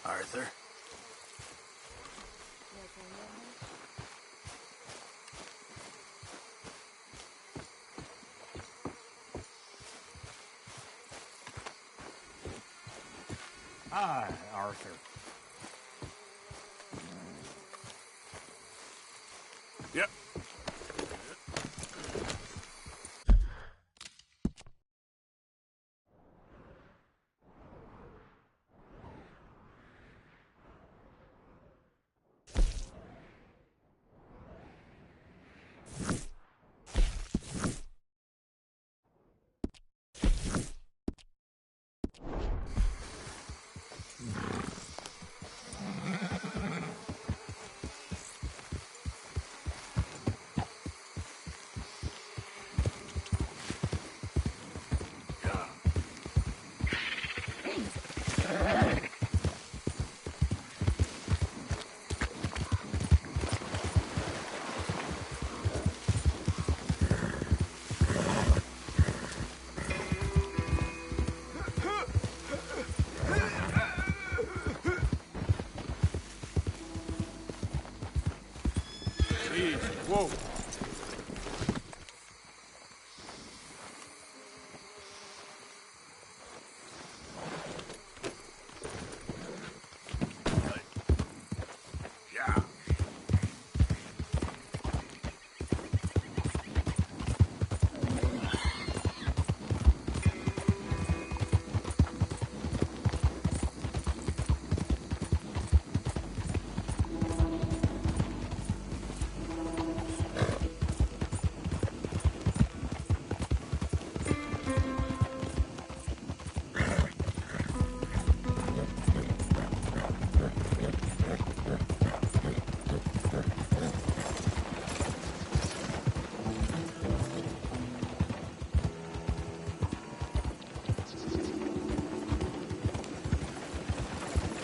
Arthur. Hi, Arthur. Yep. Jeez, whoa. Yeah.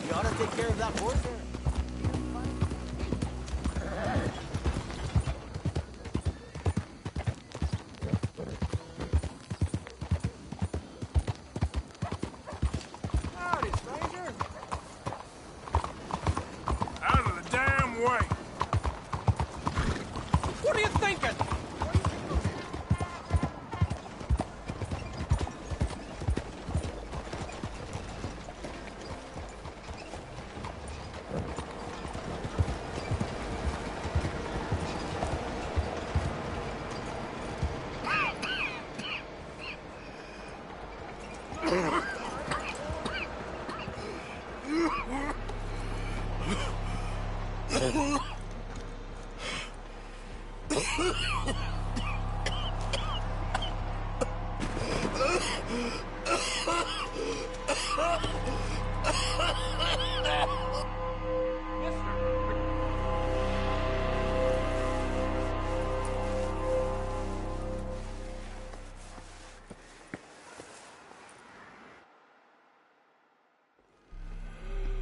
You ought to take care of that horse. Howdy, stranger. Out of the damn way. What are you thinking?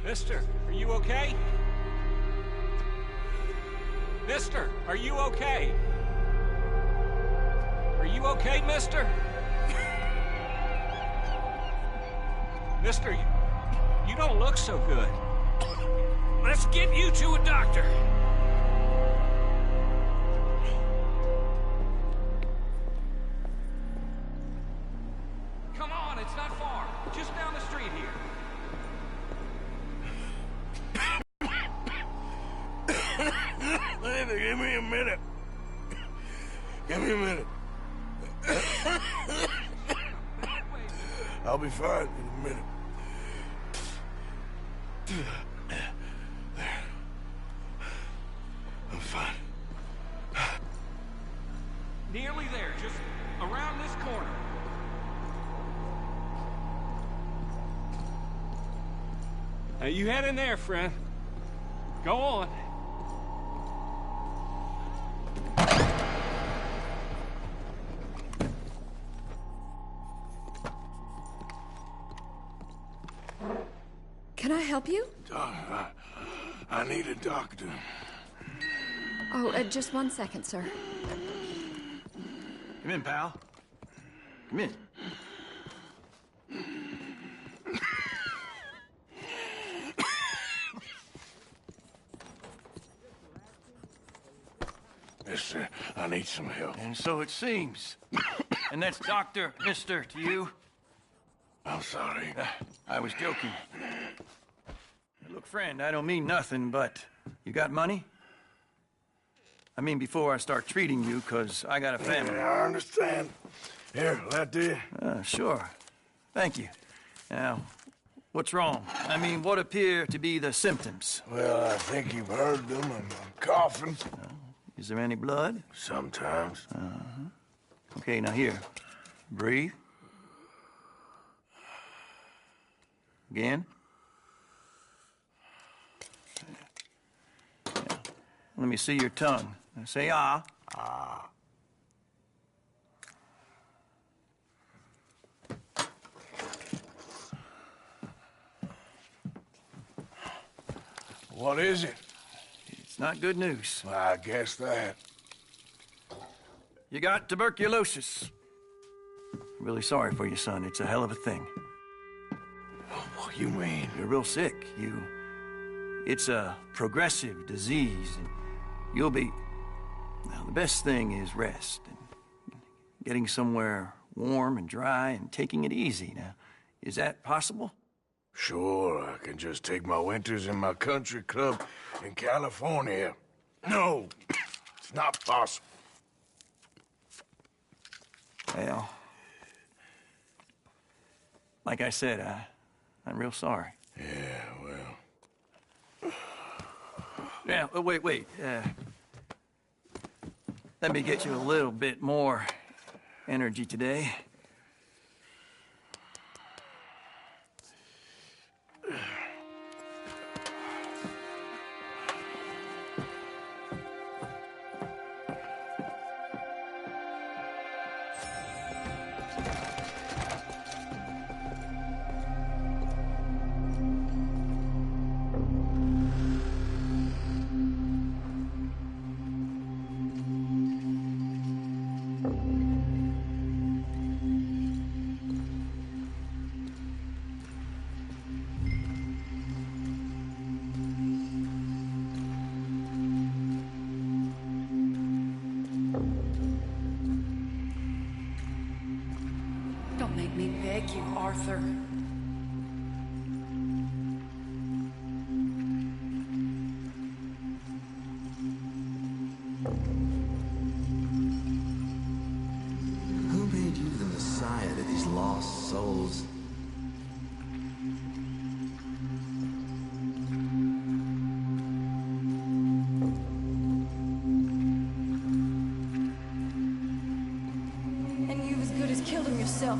Mister, are you okay? Mister, are you okay? Are you okay, mister? Mister, you don't look so good. Let's get you to a doctor. Come on, it's not far. Just down the street here. Give me a minute. Give me a minute. I'll be fine in a minute. There. I'm fine. Nearly there, just around this corner. Now you head in there, friend. Go on. Can I help you? I need a doctor. Oh, just 1 second, sir. Come in, pal. Come in. Yes, sir. I need some help. And so it seems. And that's Dr. Mister to you? I'm sorry. I was joking. Look, friend, I don't mean nothing, but you got money? I mean, before I start treating you, 'cause I got a family. Yeah, I understand. Here, that do you? Sure. Thank you. Now, what's wrong? I mean, what appear to be the symptoms? Well, I think you've heard them. I'm coughing. Is there any blood? Sometimes. Okay, now here. Breathe. Again. Let me see your tongue. Now say ah. Ah. What is it? It's not good news. Well, I guess that. You got tuberculosis. I'm really sorry for you, son. It's a hell of a thing. What you mean? You're real sick. It's a progressive disease, and you'll be... Now, the best thing is rest, and getting somewhere warm and dry, and taking it easy. Now, is that possible? Sure, I can just take my winters in my country club in California. No, it's not possible. Well, like I said, I'm real sorry. Yeah, well... Yeah, wait. Let me get you a little bit more energy today. Don't make me beg you, Arthur. Who made you the Messiah to these lost souls? And you've as good as killed him yourself.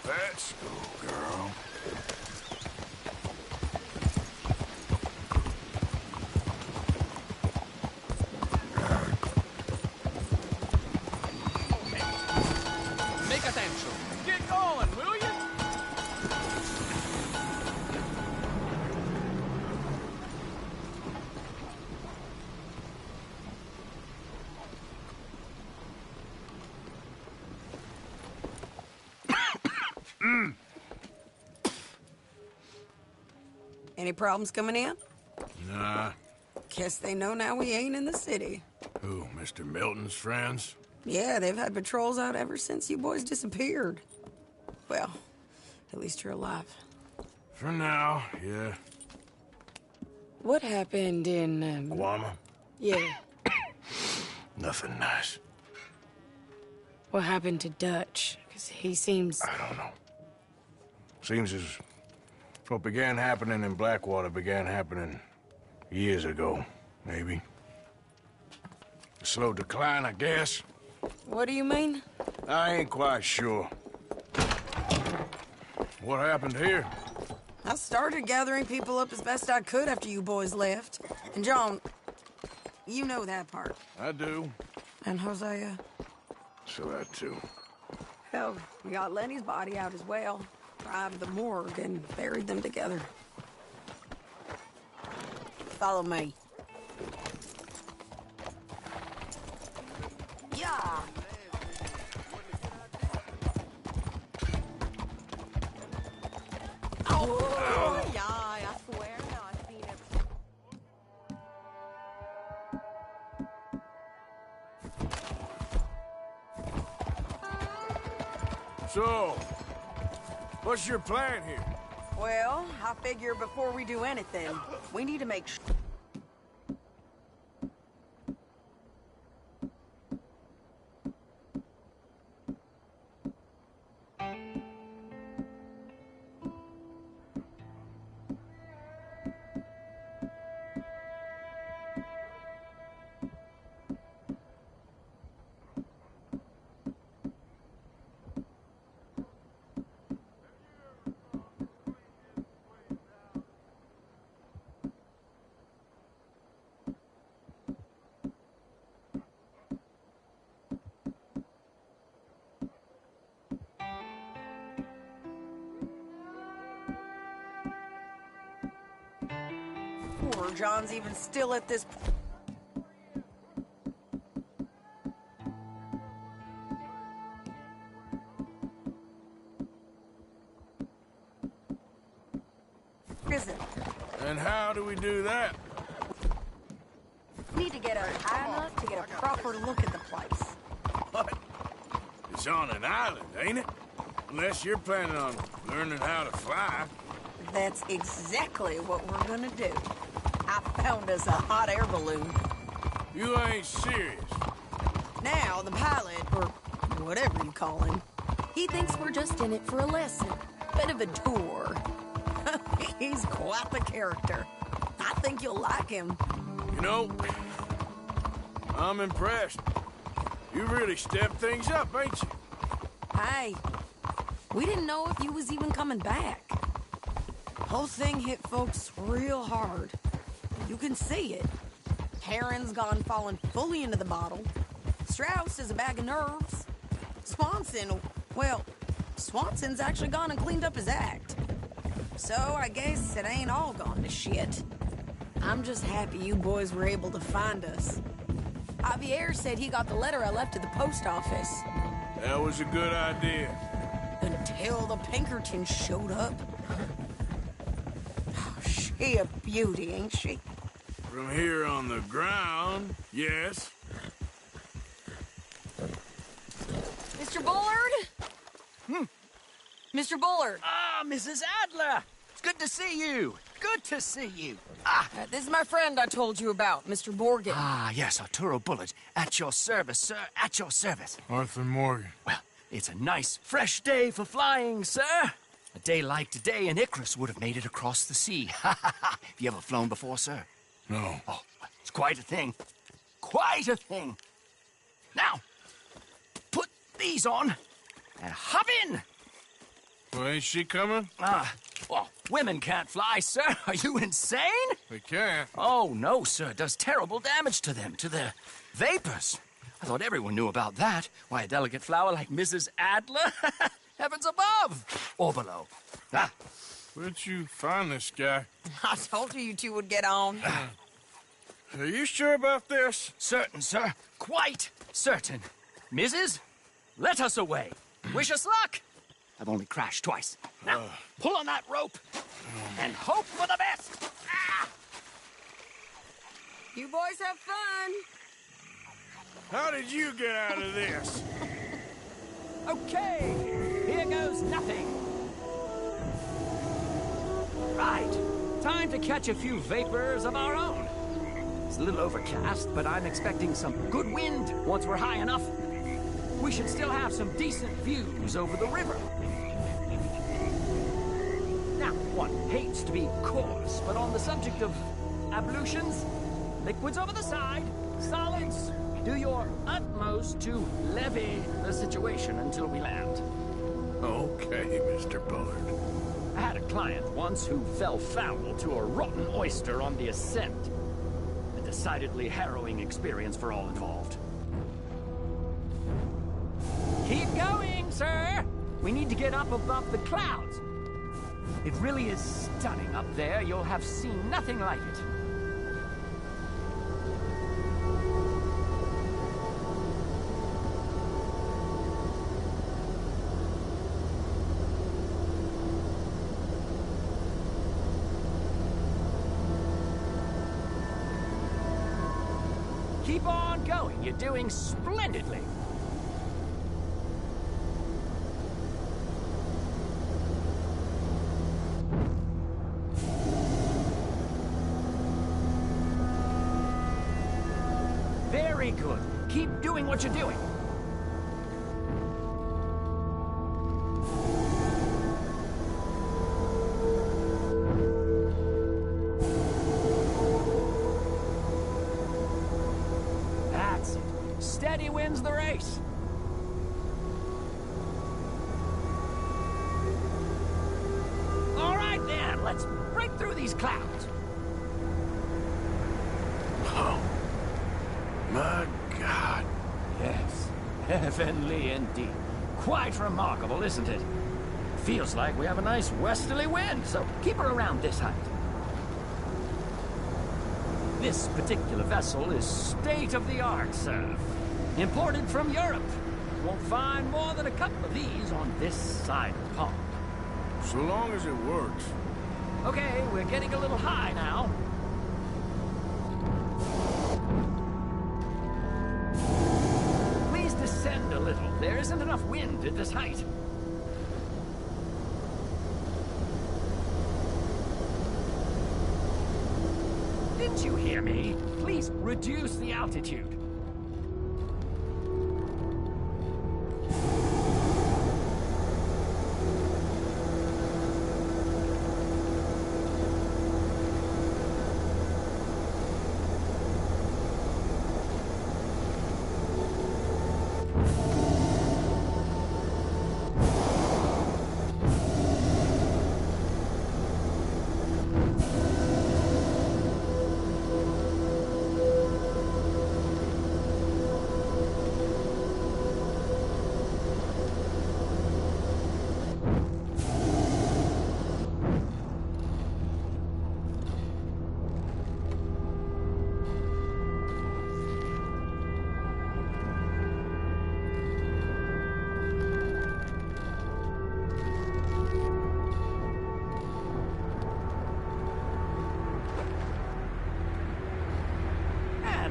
Let's go, girl. Make attention. Get going, will you? Any problems coming in? Nah. Guess they know now we ain't in the city. Who, Mr. Milton's friends? Yeah, they've had patrols out ever since you boys disappeared. Well, at least you're alive. For now, yeah. What happened in, Guama? yeah, Nothing nice. what happened to Dutch? Because he seems... I don't know. Seems as what began happening in Blackwater began happening years ago, maybe. A slow decline, I guess. What do you mean? I ain't quite sure. What happened here? I started gathering people up as best I could after you boys left. And John, you know that part. I do. And Hosea? So that too. Hell, we got Lenny's body out as well. Drive to the morgue and buried them together. Follow me. Yeah. Oh, yeah, I swear now I've seen it. So, what's your plan here? Well, I figure before we do anything, we need to make sure. Poor John's even still at this prison. And how do we do that? Need to get up high enough to get a proper look at the place. What? It's on an island, ain't it? Unless you're planning on learning how to fly. That's exactly what we're gonna do. I found us a hot air balloon. You ain't serious. Now, the pilot, or whatever you call him, He thinks we're just in it for a lesson. bit of a tour. He's quite the character. I think you'll like him. You know, I'm impressed. You really stepped things up, ain't you? Hey, we didn't know if you was even coming back. Whole thing hit folks real hard. You can see it. Heron's gone falling fully into the bottle. Strauss is a bag of nerves. Swanson, well, Swanson's actually gone and cleaned up his act. So I guess it ain't all gone to shit. I'm just happy you boys were able to find us. Javier said he got the letter I left at the post office. That was a good idea. Until the Pinkertons showed up. Oh, she a beauty, ain't she? From here on the ground, yes. Mr. Bullard? Mr. Bullard, Ah, Mrs. Adler! It's good to see you. Good to see you. this is my friend I told you about, Mr. Morgan. Ah, yes, Arturo Bullard. At your service, sir. At your service. Arthur Morgan. Well, it's a nice, fresh day for flying, sir. A day like today, an Icarus would have made it across the sea. Have you ever flown before, sir? No. Oh, it's quite a thing. Quite a thing. Now, put these on and hop in. Well, ain't she coming? Well, women can't fly, sir. Are you insane? They can't. Oh, no, sir. It does terrible damage to them, to their vapors. I thought everyone knew about that. Why, a delicate flower like Mrs. Adler? Heavens above or below. Ah, Where'd you find this guy? I told you two would get on. Are you sure about this? certain, sir. Quite certain. Mrs., let us away. Wish us luck. I've only crashed twice. Now, pull on that rope and hope for the best. Ah! You boys have fun. How did you get out of this? Okay, here goes nothing. Right, time to catch a few vapors of our own. It's a little overcast, but I'm expecting some good wind once we're high enough. We should still have some decent views over the river. Now, one hates to be coarse, but on the subject of ablutions, liquids over the side, solids, do your utmost to levy the situation until we land. Okay, Mr. Bullard. I had a client once who fell foul to a rotten oyster on the ascent. A decidedly harrowing experience for all involved. Keep going, sir! We need to get up above the clouds. It really is stunning up there. You'll have seen nothing like it. Keep on going. You're doing splendidly. Very good. Keep doing what you're doing. That's it. Steady wins the race. All right then, let's break through these clouds. Oh, my God. Yes, heavenly indeed. Quite remarkable, isn't it? Feels like we have a nice westerly wind, so keep her around this height. This particular vessel is state-of-the-art, sir. Imported from Europe. Won't find more than a couple of these on this side of the pond. So long as it works. Okay, we're getting a little high now. Please descend a little. There isn't enough wind at this height. Didn't you hear me? Please reduce the altitude.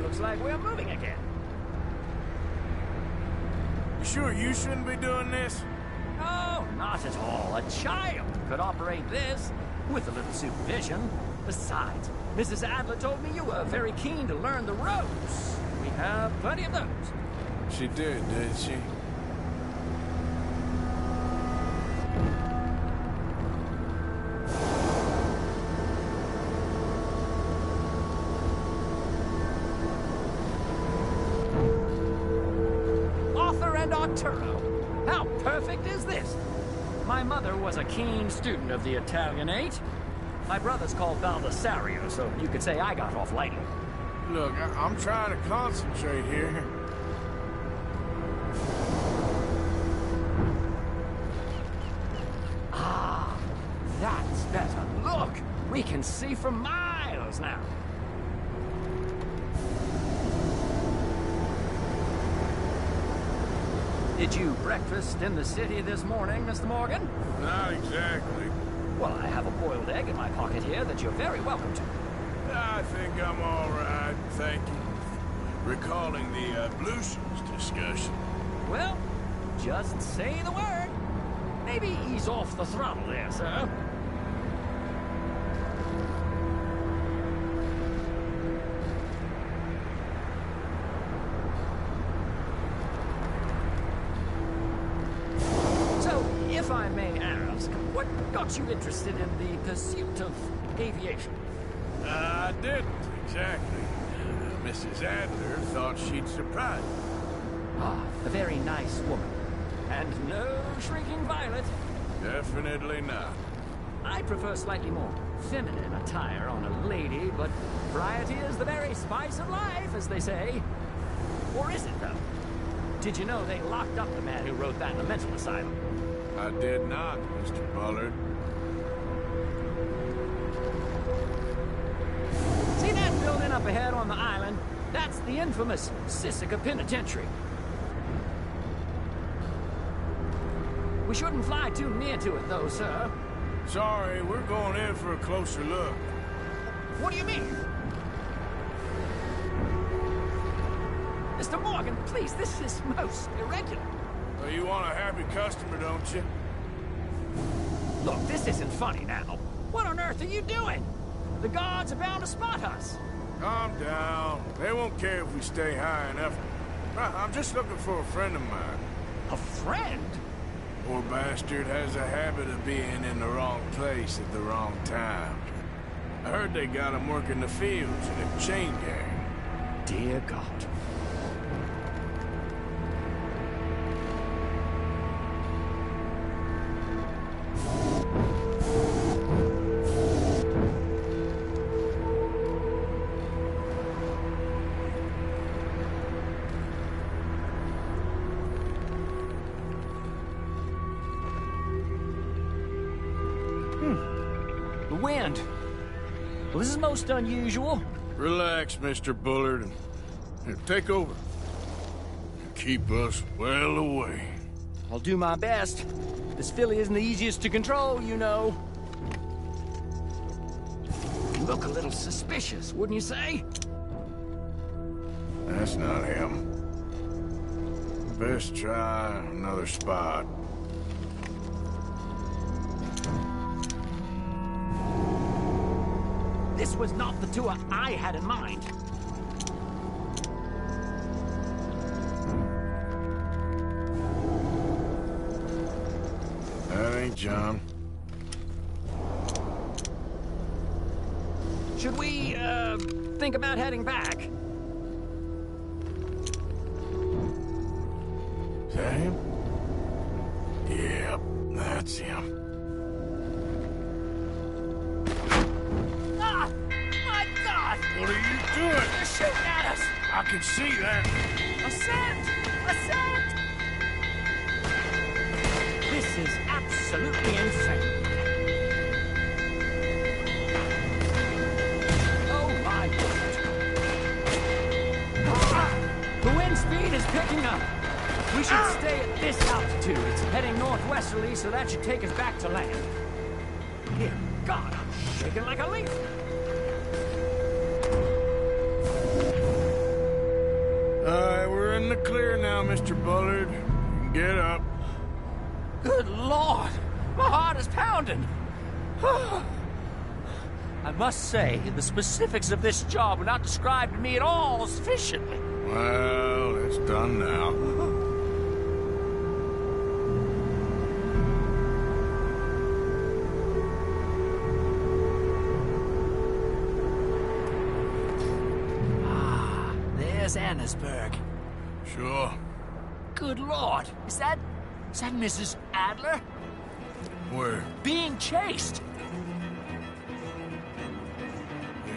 Looks like we're moving again. You sure you shouldn't be doing this? Oh, not at all. A child could operate this with a little supervision. Besides, Mrs. Adler told me you were very keen to learn the ropes. We have plenty of those. She did she? Arturo. How perfect is this? My mother was a keen student of the Italianate. My brother's called Baldessario, so you could say I got off lightly. Look, I'm trying to concentrate here. Ah, that's better. Look, we can see for miles now. Did you breakfast in the city this morning, Mr. Morgan? Not exactly. Well, I have a boiled egg in my pocket here that you're very welcome to. I think I'm all right, thank you. Recalling the ablutions discussion. Well, just say the word. Maybe ease off the throttle there, sir. If I may ask, what got you interested in the pursuit of aviation? I didn't, exactly. Mrs. Adler thought she'd surprise me. Ah, a very nice woman. And no shrinking violet. Definitely not. I prefer slightly more feminine attire on a lady, but variety is the very spice of life, as they say. Or is it, though? Did you know they locked up the man who wrote that in a mental asylum? I did not, Mr. Bullard. See that building up ahead on the island? That's the infamous Sisika Penitentiary. We shouldn't fly too near to it, though, sir. Sorry, we're going in for a closer look. What do you mean? Mr. Morgan, please, this is most irregular. Well, you want a happy customer, don't you? Look, this isn't funny now. What on earth are you doing? The guards are bound to spot us. Calm down. They won't care if we stay high enough. I'm just looking for a friend of mine. A friend? Poor bastard has a habit of being in the wrong place at the wrong time. I heard they got him working the fields in a chain gang. Dear God. The wind. Well, this is most unusual. Relax, Mr. Bullard, and here, take over. Keep us well away. I'll do my best. This filly isn't the easiest to control, you know. You look a little suspicious, wouldn't you say? That's not him. Best try another spot. This was not the tour I had in mind. That ain't John. Should we, think about heading back? Is that him? Yep, that's him. Ah! My God! What are you doing? They're shooting at us! I can see that. Ascent! Ascent! This is absolutely insane. Oh my God. Ah! The wind speed is picking up. We should stay at this altitude. It's heading northwesterly, so that should take us back to land. Dear God, I'm shaking like a leaf. We're in the clear now, Mr. Bullard. You can get up. Good Lord! My heart is pounding! I must say, the specifics of this job were not described to me at all sufficiently. Well, it's done now. There's Annesburg. Sure. Good Lord! Is that Mrs. Adler? Where? Being chased!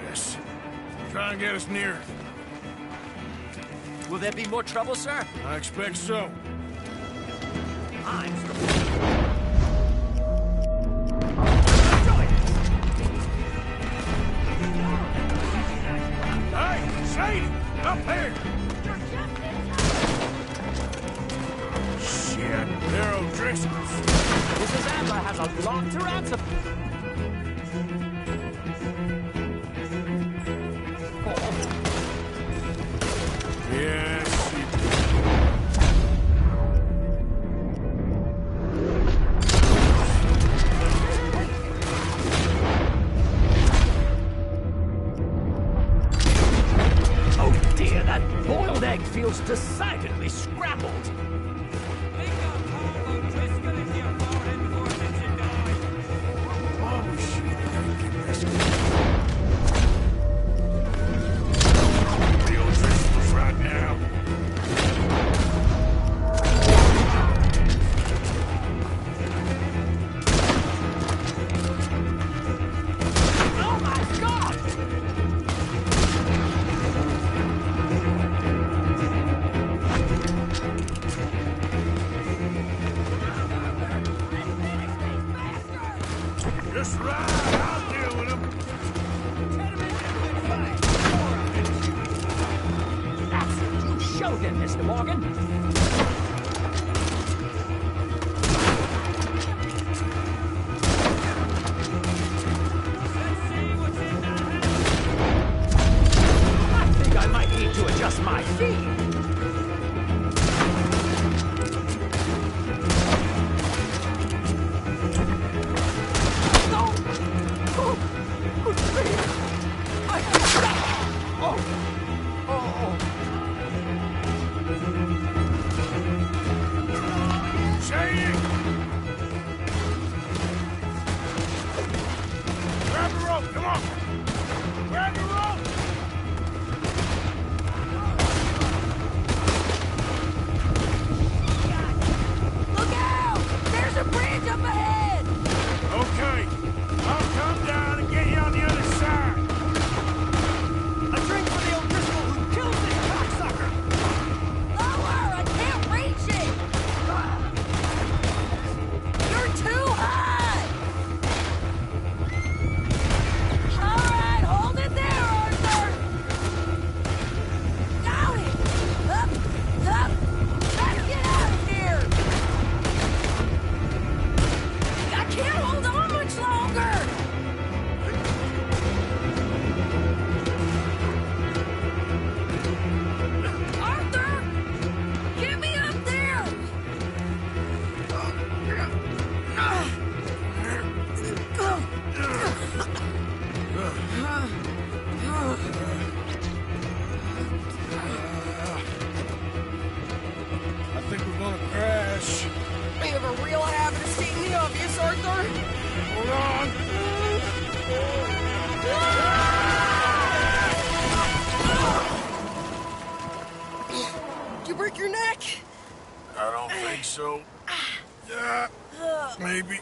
Yes. Try and get us near. Will there be more trouble, sir? I expect so. I'm Hey, Sadie! Up here! Shit, they're O'Driscoll's. Mrs. Adler has a lot to answer. Yes, Oh dear, that boiled egg feels decidedly scrambled. oh shit, I gotta get this. The O'Driscolls right now. Show him, Mr. Morgan. I think I might need to adjust my feet. Grab the rope, come on! Grab the rope! Look out! There's a bridge up ahead! Okay, I'll come down and get you on the other side. A drink for the O'Driscoll who killed this cocksucker! Lower! I can't reach it! You're too high! All right, hold it there, Arthur! Got it! Up! Up! Let's get out of here! I can't hold on much longer! Arthur! Get me up there! I think we're gonna crash. You have a real habit of stating the obvious, Arthur. Hold on. Did you break your neck? I don't think so. Maybe.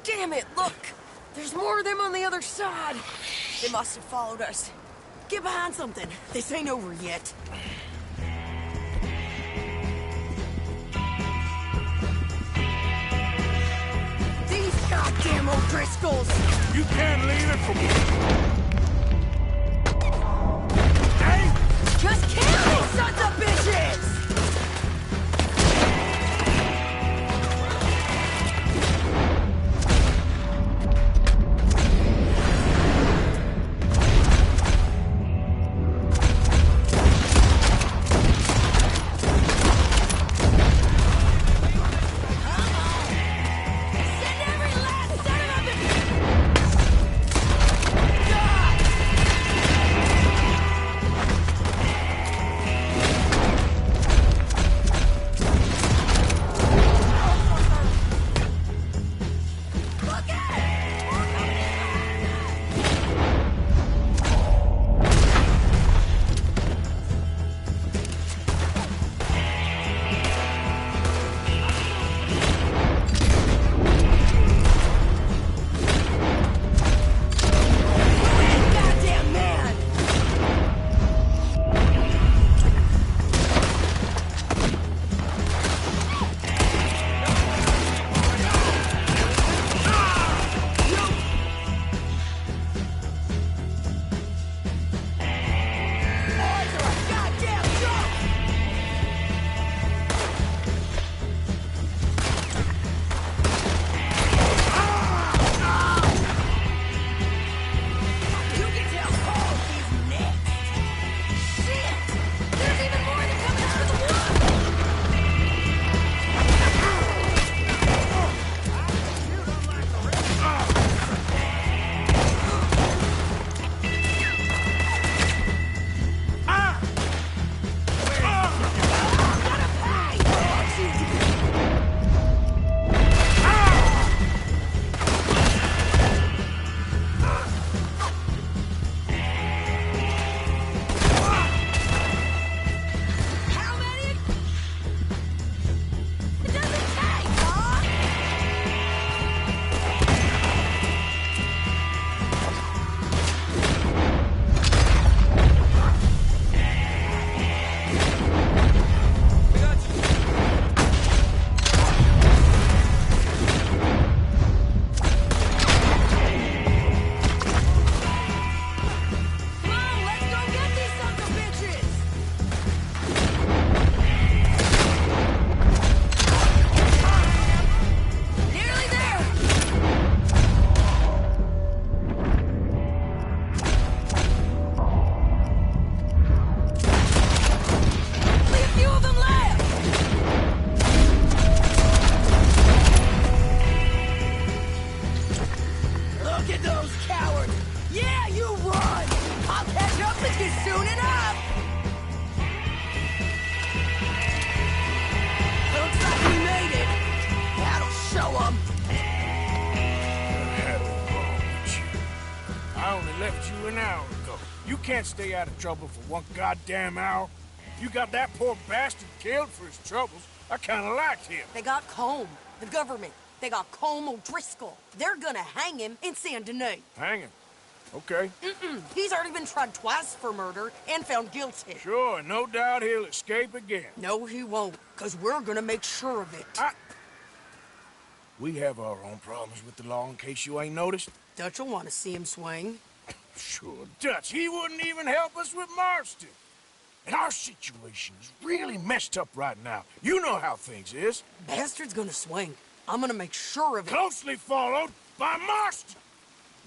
Damn it, look! There's more of them on the other side. They must have followed us. Get behind something. This ain't over yet. These goddamn O'Driscolls! You can't leave it for me. Hey! Just kill these sons of bitches! Send every last son of a... you an hour ago. You can't stay out of trouble for one goddamn hour. You got that poor bastard killed for his troubles. I kinda liked him. They got Colm, the government. They got Colm O'Driscoll. They're gonna hang him in Saint Denis. Hang him. Okay. He's already been tried twice for murder and found guilty. Sure, no doubt he'll escape again. No, he won't, because we're gonna make sure of it. We have our own problems with the law, in case you ain't noticed. Dutch will want to see him swing. Sure, Dutch, he wouldn't even help us with Marston. And our situation is really messed up right now. You know how things is. Bastard's gonna swing. I'm gonna make sure of it. Closely followed by Marston.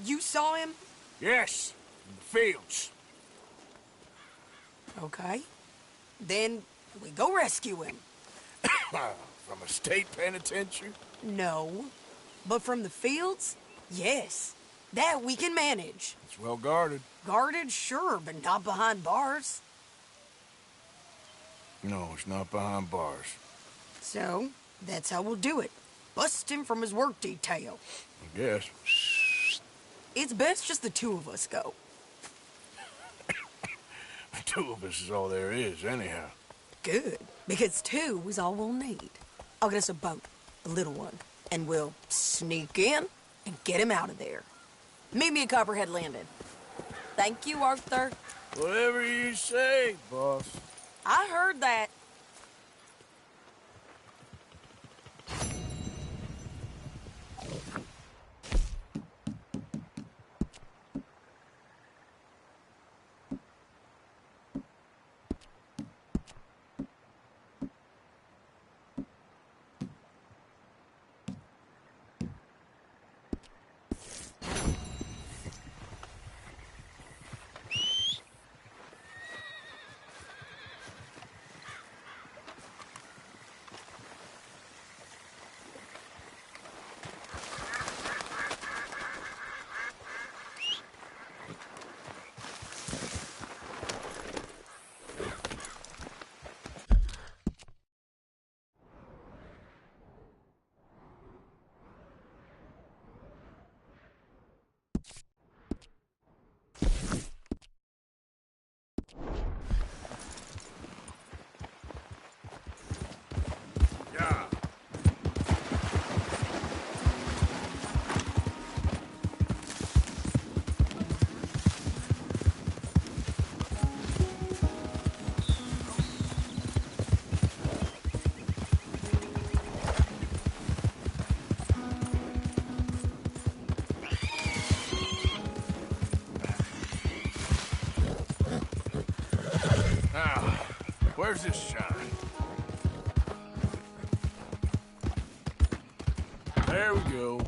You saw him? Yes, in the fields. Okay. Then we go rescue him. From a state penitentiary? No. But from the fields? Yes. That we can manage. It's well guarded. Guarded, sure, but not behind bars. No, it's not behind bars. So, that's how we'll do it. Bust him from his work detail. I guess. It's best just the two of us go. The two of us is all there is, anyhow. Good, because two is all we'll need. I'll get us a boat, a little one, and we'll sneak in and get him out of there. Meet me at Copperhead Landing. Thank you, Arthur. Whatever you say, boss. I heard that. Where's this shine? There we go.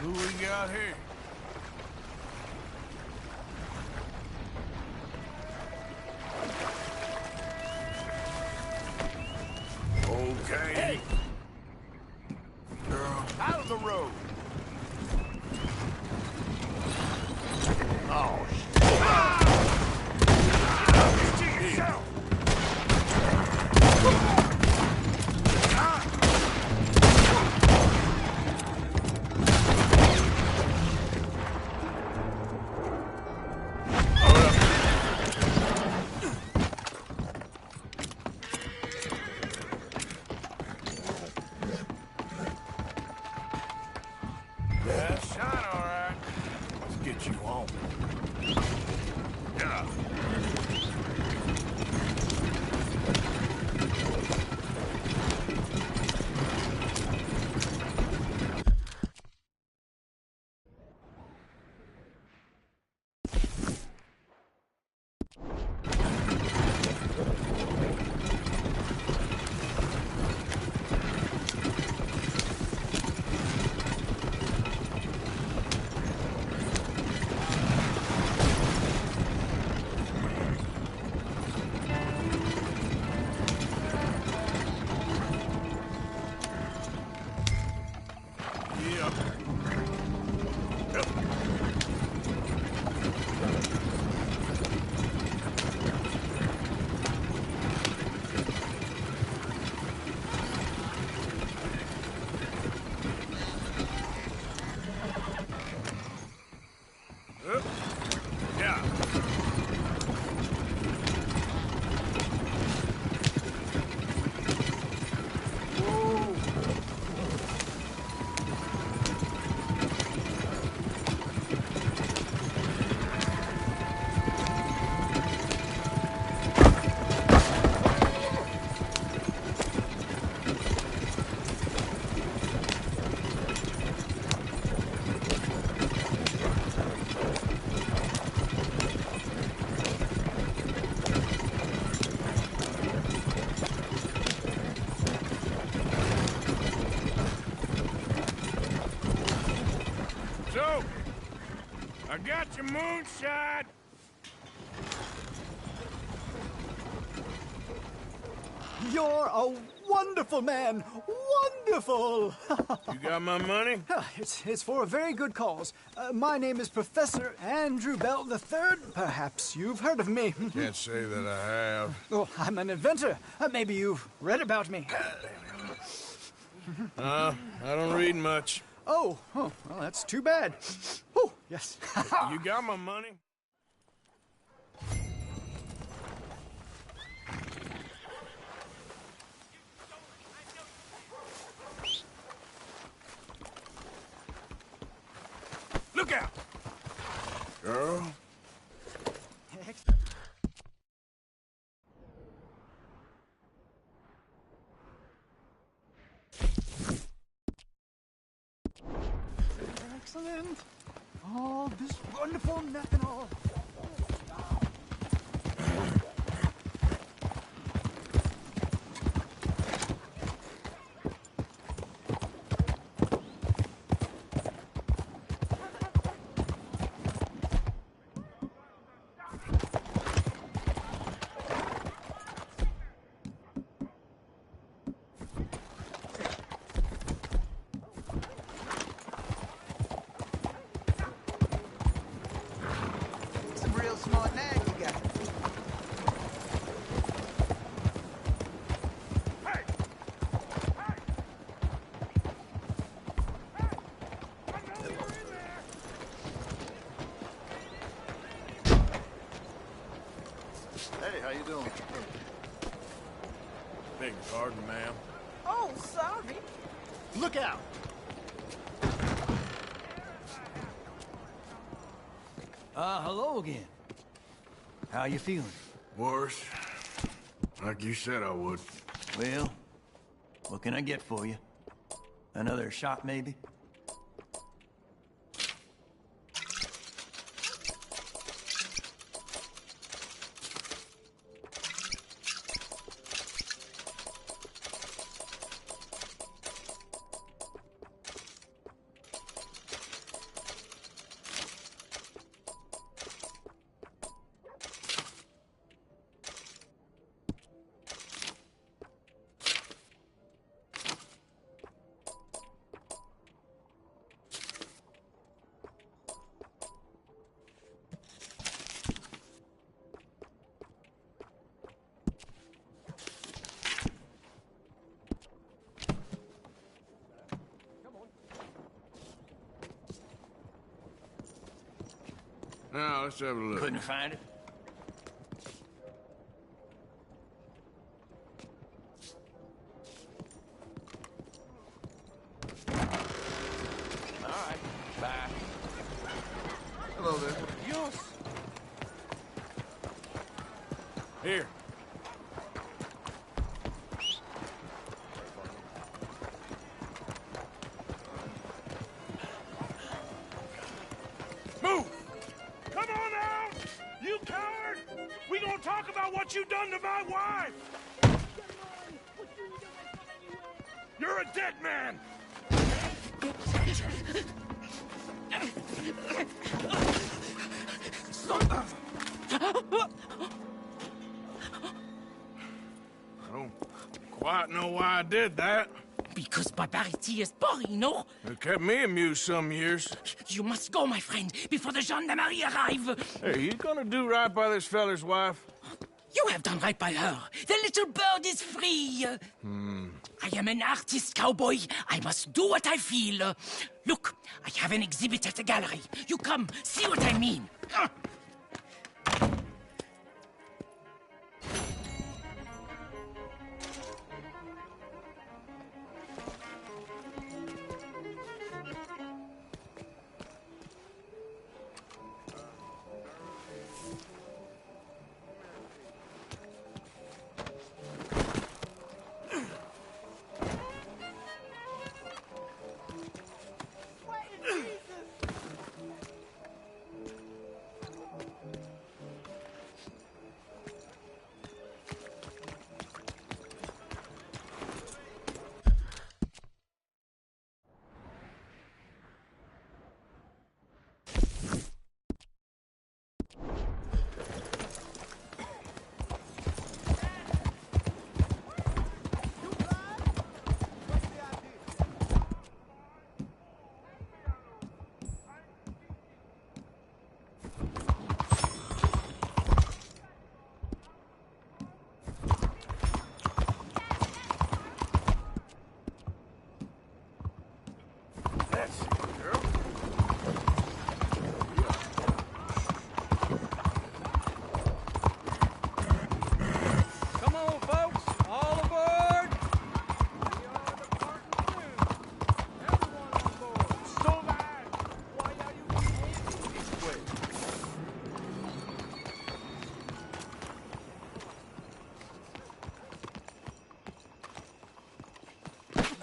Who we got here? Okay. Hey. Girl, out of the road. Oh, shit. Yourself. Yeah, shine all right. Let's get you home. Yeah. So, I got your moonshine. You're a wonderful man! Wonderful! You got my money? It's for a very good cause. My name is Professor Andrew Bell III. Perhaps you've heard of me. Can't say that I have. Oh, I'm an inventor. Maybe you've read about me. I don't read much. Oh, well, that's too bad. Oh, yes. You got my money? Look out! Girl. Excellent. Oh, this wonderful methanol. Smart nag you got. Hey, how you doing? Beg your pardon, ma'am. Oh, sorry. Look out! Hello again. How you feeling? Worse. Like you said I would. Well, what can I get for you? Another shot, maybe? Now, let's have a look. Couldn't find it? All right. Hello there. Dios. Here. Move! Come on out! You coward! We gonna talk about what you done to my wife! You're a dead man! I don't quite know why I did that. Because barbarity is boring, no? It kept me amused some years. You must go, my friend, before the gendarmerie arrive. Hey, you gonna do right by this feller's wife? You have done right by her. The little bird is free. I am an artist, cowboy. I must do what I feel. Look, I have an exhibit at the gallery. You come, see what I mean.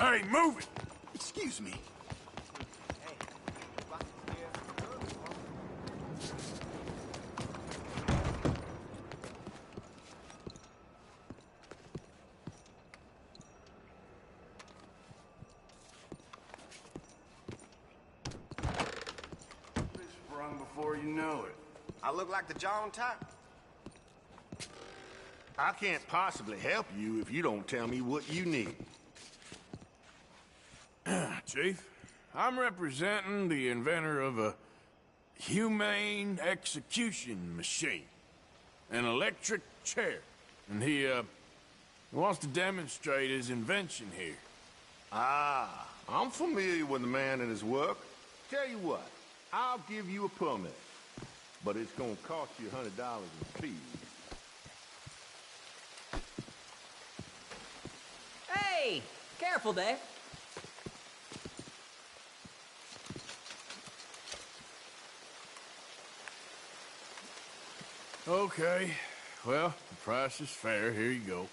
Hey, move it! Excuse me. Sprung before you know it. I look like the John type. I can't possibly help you if you don't tell me what you need. Chief, I'm representing the inventor of a humane execution machine. An electric chair. And he wants to demonstrate his invention here. Ah, I'm familiar with the man and his work. Tell you what, I'll give you a permit. But it's gonna cost you $100 in fees. Hey! Careful there. Okay. Well, the price is fair. Here you go.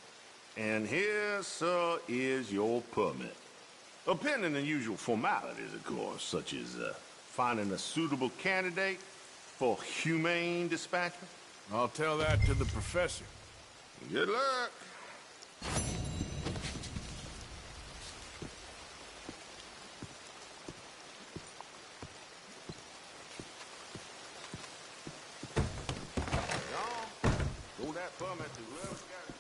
And here, sir, is your permit. Pending the usual formalities, of course, such as finding a suitable candidate for humane dispatchment. I'll tell that to the professor. Good luck. Go that permit to whoever's got it.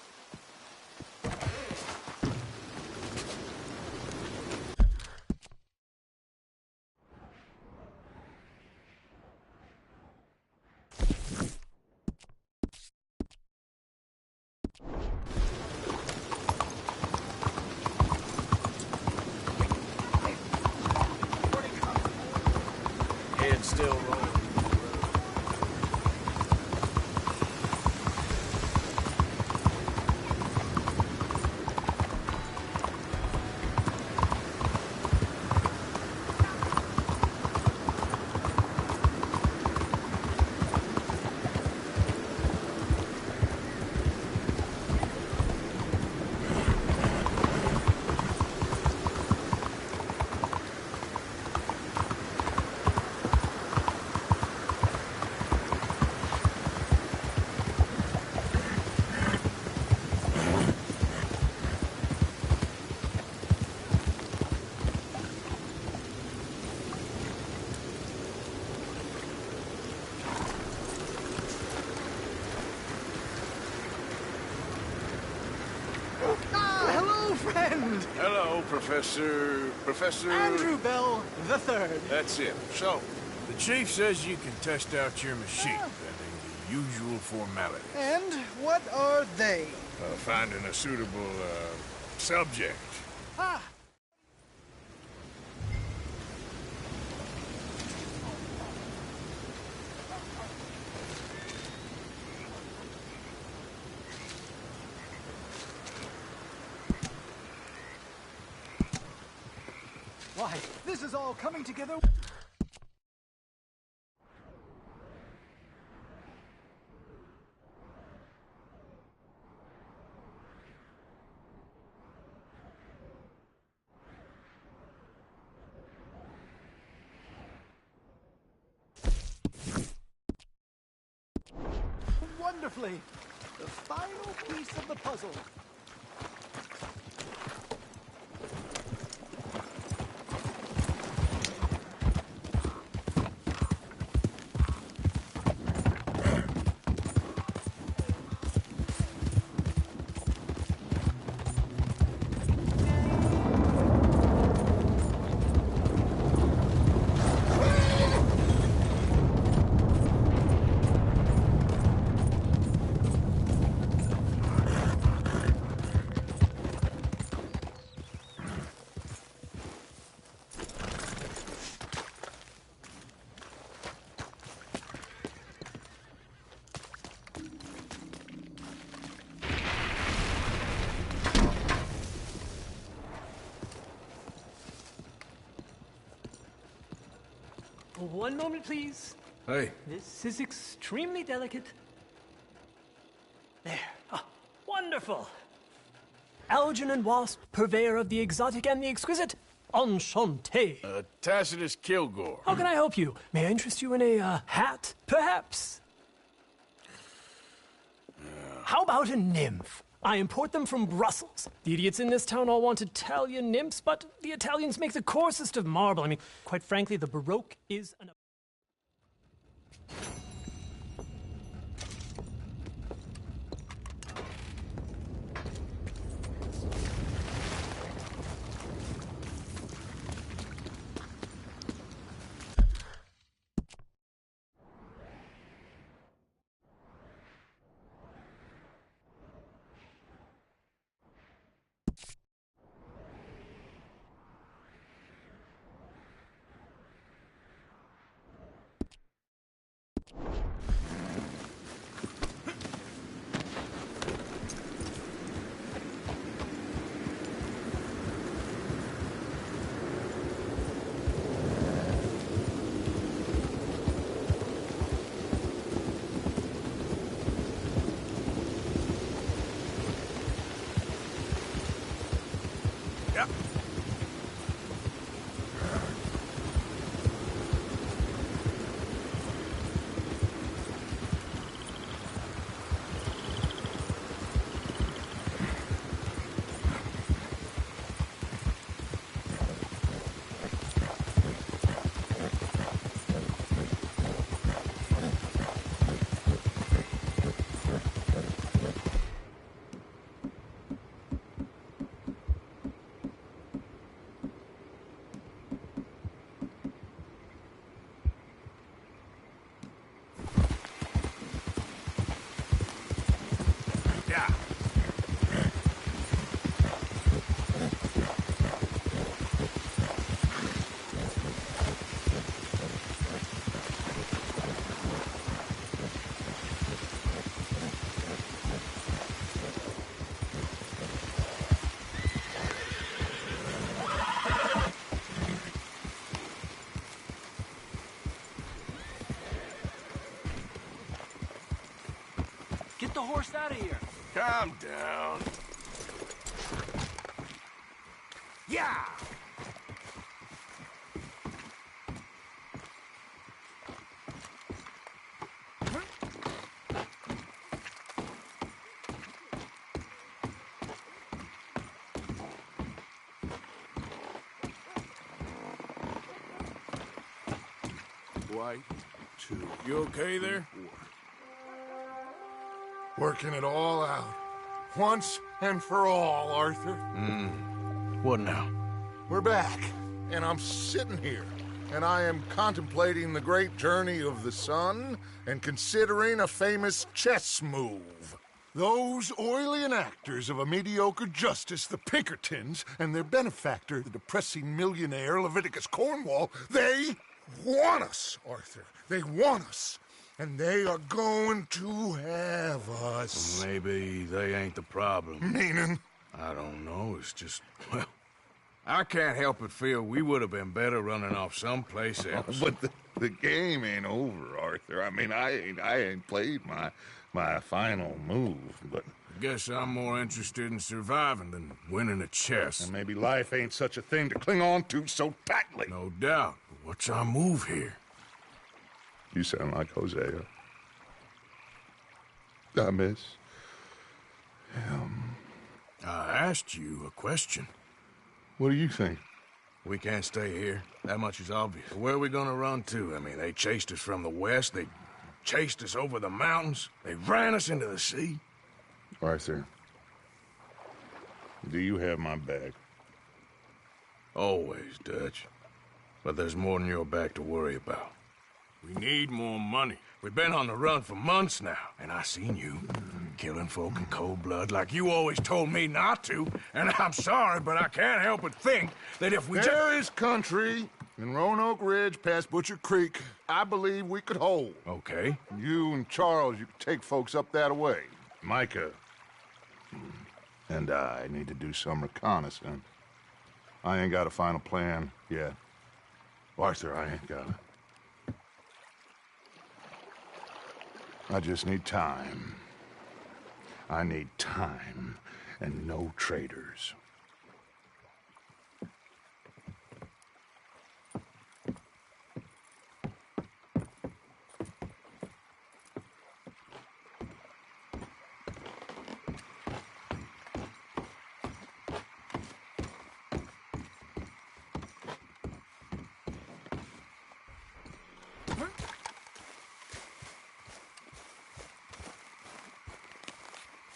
Head still rolling. And... Hello, Professor... Andrew Bell III. That's it. So, the chief says you can test out your machine, pending the usual formalities. And what are they? Finding a suitable, subject. Ah! Why, this is all coming together. Wonderfully. The final piece of the puzzle. One moment, please. Hey. This is extremely delicate. There. Ah, wonderful. Algernon Wasp, purveyor of the exotic and the exquisite. Enchanté. Tacitus Kilgore. How can I help you? May I interest you in a hat, perhaps? How about a nymph? I import them from Brussels. The idiots in this town all want Italian nymphs, but the Italians make the coarsest of marble. I mean, quite frankly, the Baroque is an... Get the horse out of here. Calm down. Yeah! White, 2. You okay there? Working it all out. Once and for all, Arthur. What now? We're back, and I'm sitting here, and I am contemplating the great journey of the sun and considering a famous chess move. Those oily enactors of a mediocre justice, the Pinkertons, and their benefactor, the depressing millionaire Leviticus Cornwall, they want us, Arthur. They want us. And they are going to have us. Maybe they ain't the problem. Meaning? I don't know. It's just, well, I can't help but feel we would have been better running off someplace else. But the game ain't over, Arthur. I mean, I ain't played my final move, but... I guess I'm more interested in surviving than winning a chess. And maybe life ain't such a thing to cling on to so tightly. No doubt. But what's our move here? You sound like Hosea. I miss him. I asked you a question. What do you think? We can't stay here. That much is obvious. Where are we gonna run to? I mean, they chased us from the west. They chased us over the mountains. They ran us into the sea. Arthur, do you have my back? Always, Dutch. But there's more than your back to worry about. We need more money. We've been on the run for months now, and I seen you killing folk in cold blood like you always told me not to, and I'm sorry, but I can't help but think that if we There is country in Roanoke Ridge past Butcher Creek I believe we could hold. Okay. You and Charles, you could take folks up that way. Micah and I need to do some reconnaissance. I ain't got a final plan yet. Arthur, I ain't got it. I just need time. I need time and no traitors.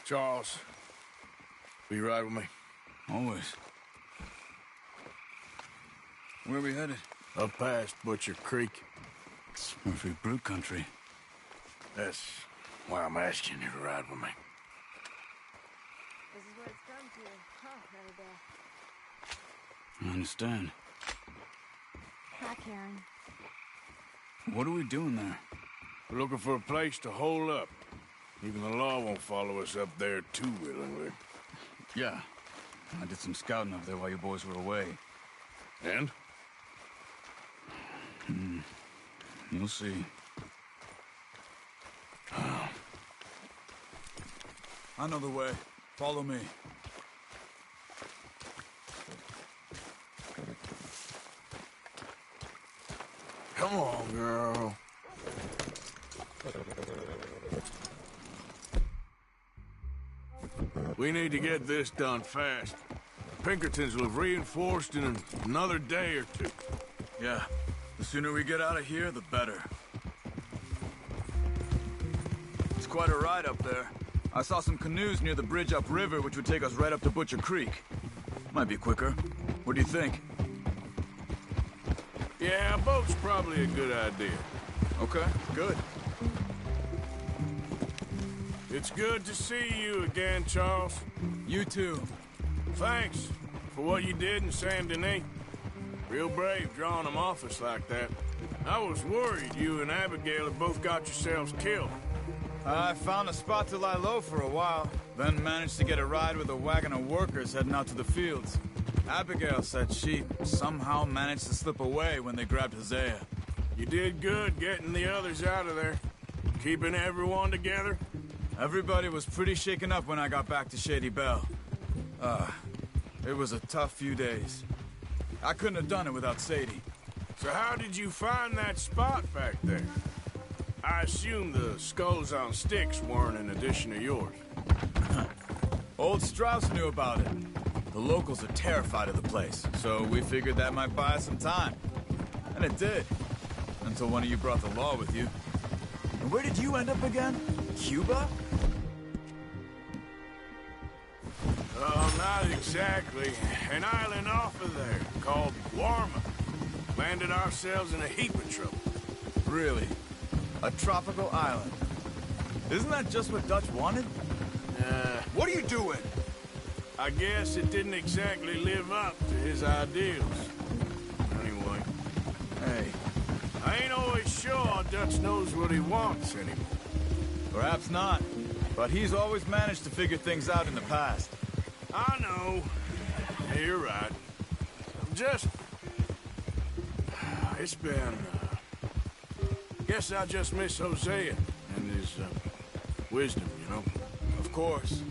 Charles, will you ride with me? Always. Where are we headed? Up past Butcher Creek. It's Murphy Brute country. That's why I'm asking you to ride with me. This is what it's come to, huh, Annabelle? I understand. Hi, Karen. What are we doing there? We're looking for a place to hole up. Even the law won't follow us up there too willingly. Yeah. I did some scouting up there while you boys were away. And? You'll see. I know the way. Follow me. Come on, girl. We need to get this done fast. Pinkertons will have reinforced in another day or two. Yeah. The sooner we get out of here, the better. It's quite a ride up there. I saw some canoes near the bridge upriver, which would take us right up to Butcher Creek. Might be quicker. What do you think? Yeah, a boat's probably a good idea. Okay, good. It's good to see you again, Charles. You too. Thanks for what you did in Saint Denis. Real brave drawing them off us like that. I was worried you and Abigail had both got yourselves killed. I found a spot to lie low for a while, then managed to get a ride with a wagon of workers heading out to the fields. Abigail said she somehow managed to slip away when they grabbed Hosea. You did good getting the others out of there. Keeping everyone together. Everybody was pretty shaken up when I got back to Shady Belle. It was a tough few days. I couldn't have done it without Sadie. So how did you find that spot back there? I assume the skulls on sticks weren't an addition of yours. Old Strauss knew about it. The locals are terrified of the place, so we figured that might buy us some time. And it did. Until one of you brought the law with you. And where did you end up again? Cuba? Oh, not exactly. An island off of there called Warma. Landed ourselves in a heap of trouble. Really? A tropical island? Isn't that just what Dutch wanted? What are you doing? I guess it didn't exactly live up to his ideals. Anyway. Hey. I ain't always sure Dutch knows what he wants anymore. Perhaps not. But he's always managed to figure things out in the past. I know. Yeah, you're right. Just... It's been... Guess I just miss Hosea and his wisdom, you know? Of course.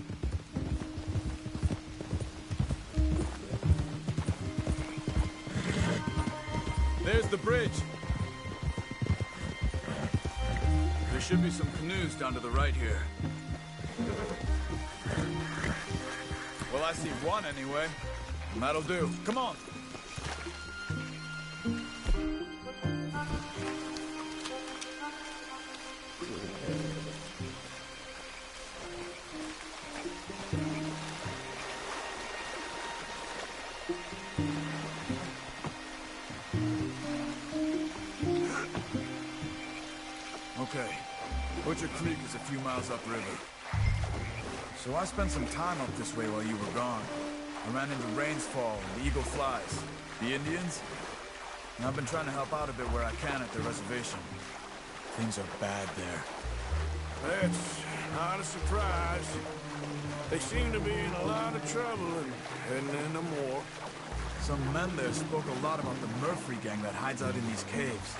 There's the bridge. There should be some canoes down to the right here. Well, I see one anyway. And that'll do. Come on. Okay. Butcher Creek is a few miles upriver. So I spent some time up this way while you were gone. I ran into Rainsfall and the Eagle Flies. The Indians? And I've been trying to help out a bit where I can at their reservation. Things are bad there. That's not a surprise. They seem to be in a lot of trouble and heading into more. Some men there spoke a lot about the Murphy gang that hides out in these caves.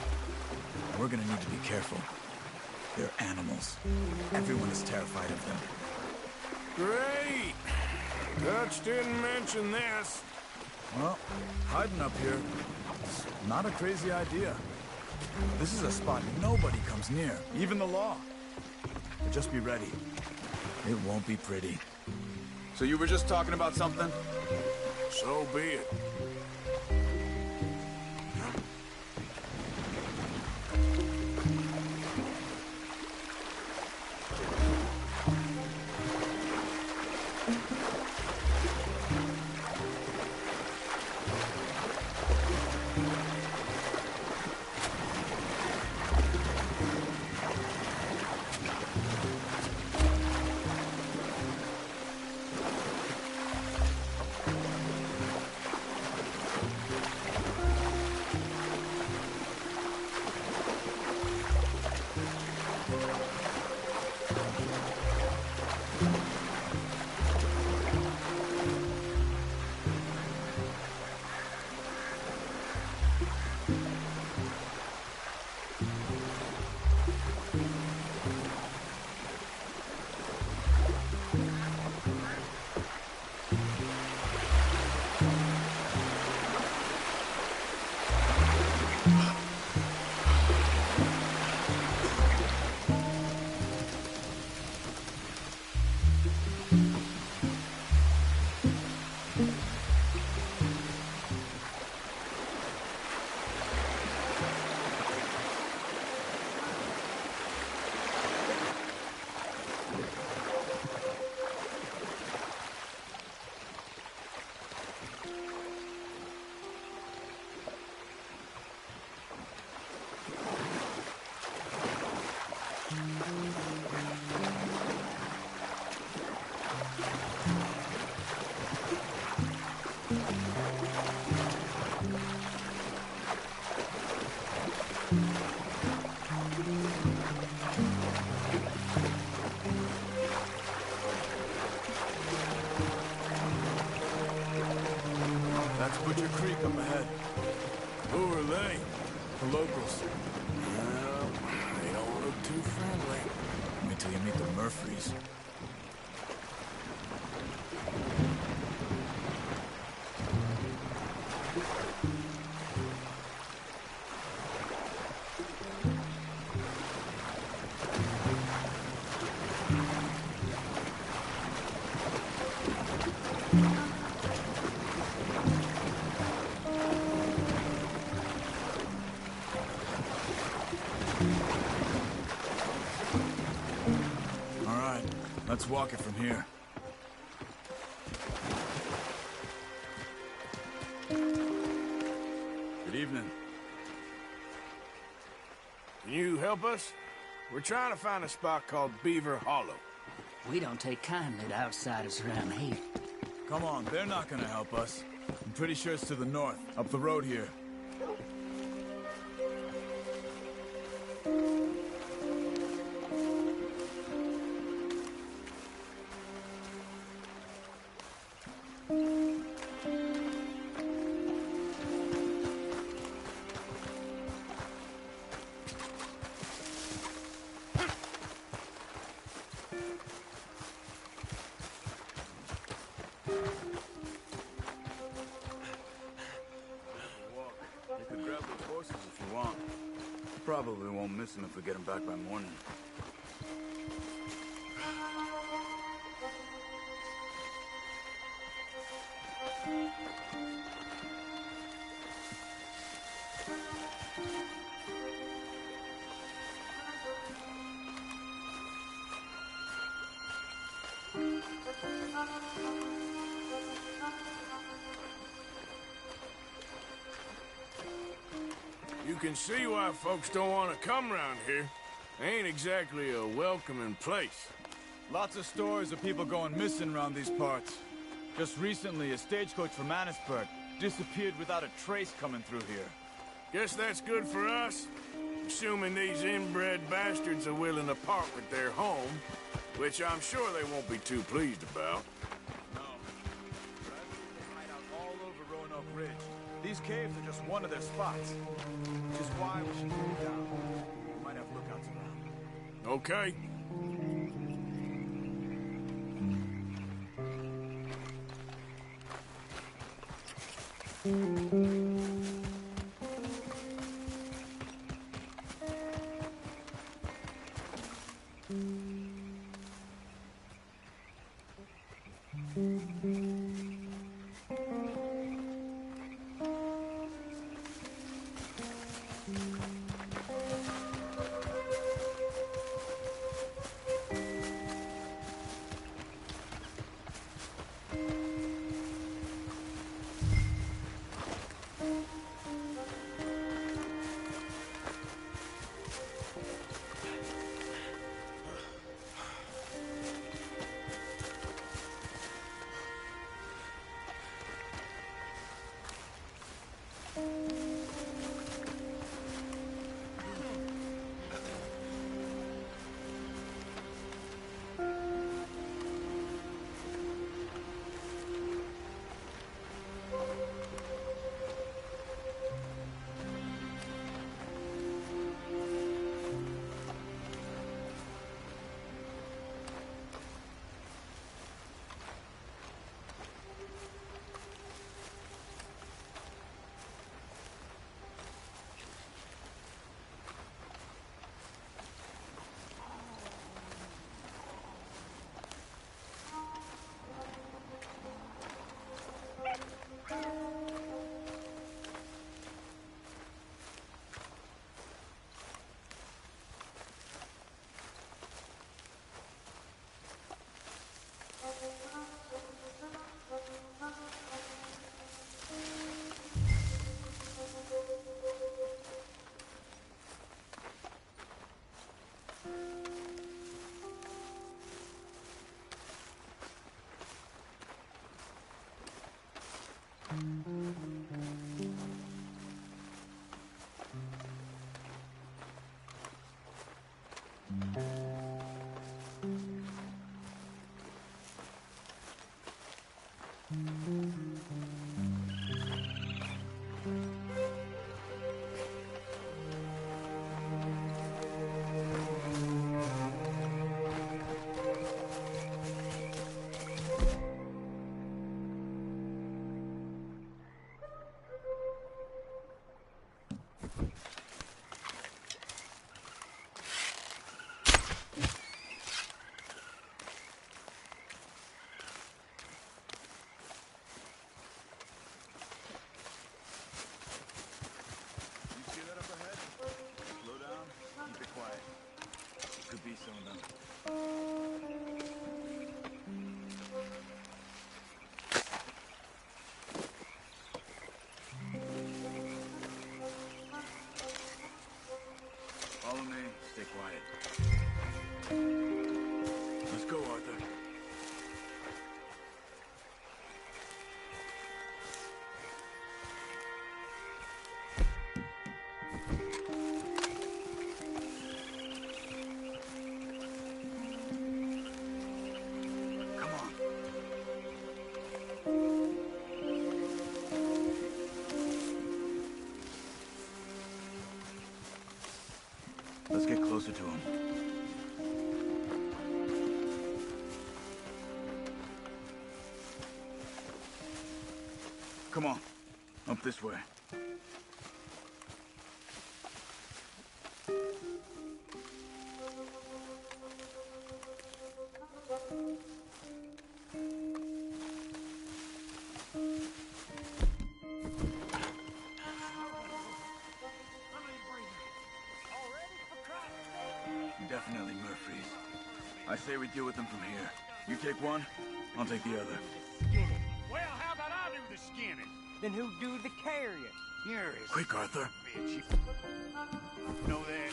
We're gonna need to be careful. They're animals. Everyone is terrified of them. Great! Dutch didn't mention this. Well, hiding up here is not a crazy idea. This is a spot nobody comes near, even the law. But just be ready. It won't be pretty. So you were just talking about something? So be it. That's Butcher Creek up ahead. Who are they? The locals. Well, they don't look too friendly. Wait till you meet the Murphys. All right, let's walk it from here. Evening. Can you help us? We're trying to find a spot called Beaver Hollow. We don't take kindly to outsiders around here. Come on, they're not gonna help us. I'm pretty sure it's to the north, up the road here. Probably won't miss him if we get him back by morning. You can see why folks don't want to come around here. Ain't exactly a welcoming place. Lots of stories of people going missing around these parts. Just recently, a stagecoach from Annisburg disappeared without a trace coming through here. Guess that's good for us. Assuming these inbred bastards are willing to part with their home, which I'm sure they won't be too pleased about. No. They hide out all over Roanoke Ridge. These caves are just one of their spots. Which is why we should move down. We might have lookouts around. Okay. stay quiet. Let's go, Arthur. Let's get closer to him. Come on. Up this way. Definitely Murphy's. I say we deal with them from here. You take one, I'll take the other. Well, how about I do the skinning? Then who do the carrying? Yours. Quick, Arthur. Bitch, you know that?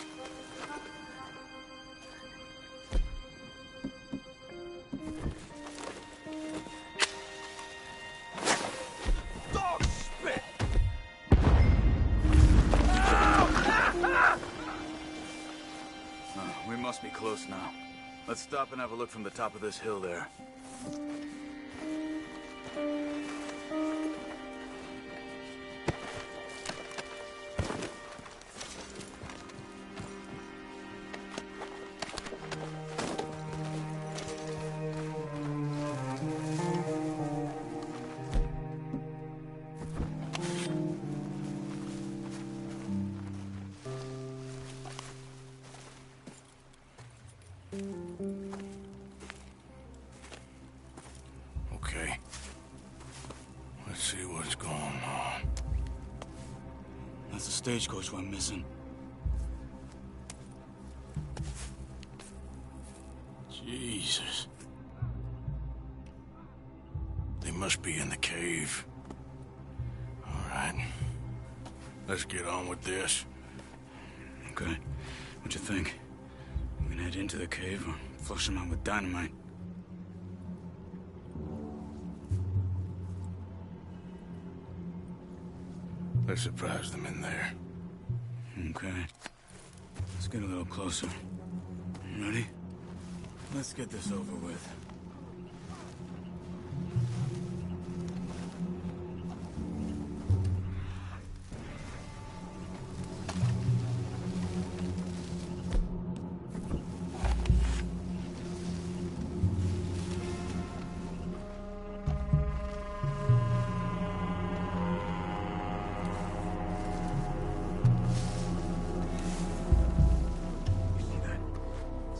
Dog spit! We must be close now. Let's stop and have a look from the top of this hill there. Okay. Let's see what's going on. That's the stagecoach we're missing. Jesus. They must be in the cave. All right. Let's get on with this. Okay. What you think? We can head into the cave or flush them out with dynamite. Let's surprise them in there. Okay. Let's get a little closer. Ready? Let's get this over with.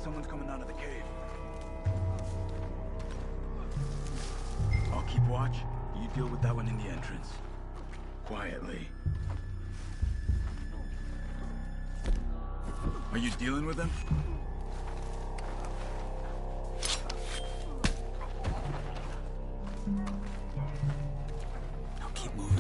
Someone's coming out of the cave. I'll keep watch. You deal with that one in the entrance. Quietly. Are you dealing with them? Now keep moving.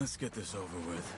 Let's get this over with.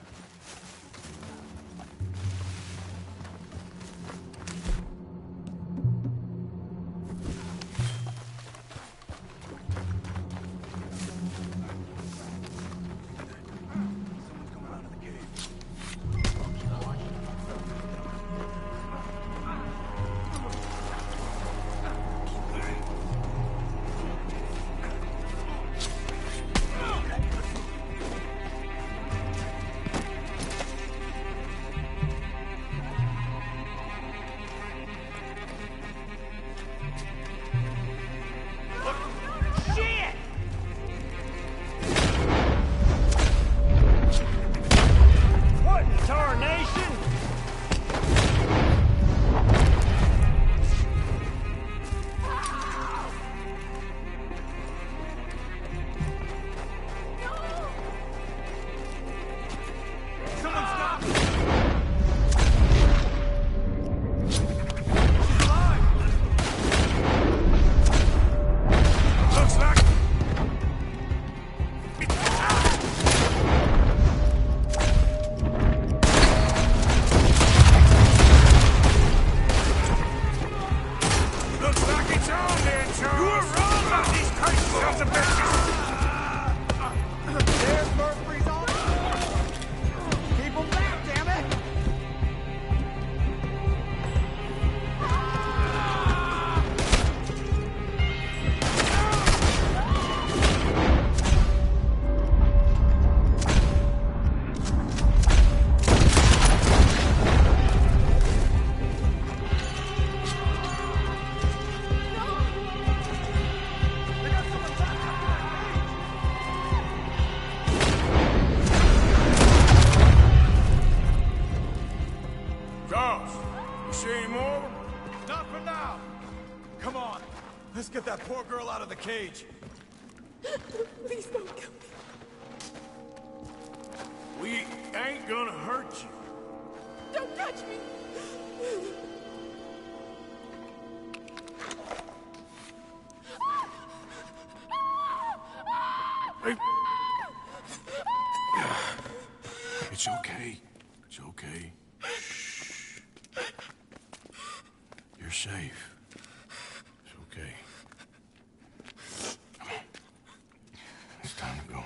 Let's get that poor girl out of the cage. Please don't kill me. We ain't gonna hurt you. Don't touch me. Hey. It's okay. It's okay. Shh. You're safe. It's okay. Come on. It's time to go.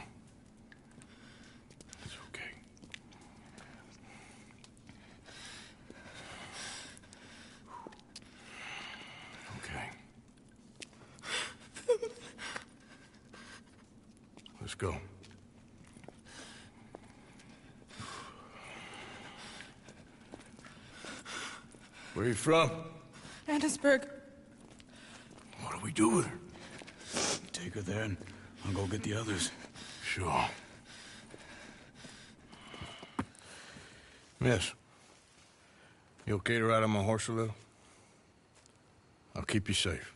It's okay. Okay. Let's go. Where are you from? Annesburg. What do we do with her? Take her there and I'll go get the others. Sure. Miss, you okay to ride on my horse a little? I'll keep you safe.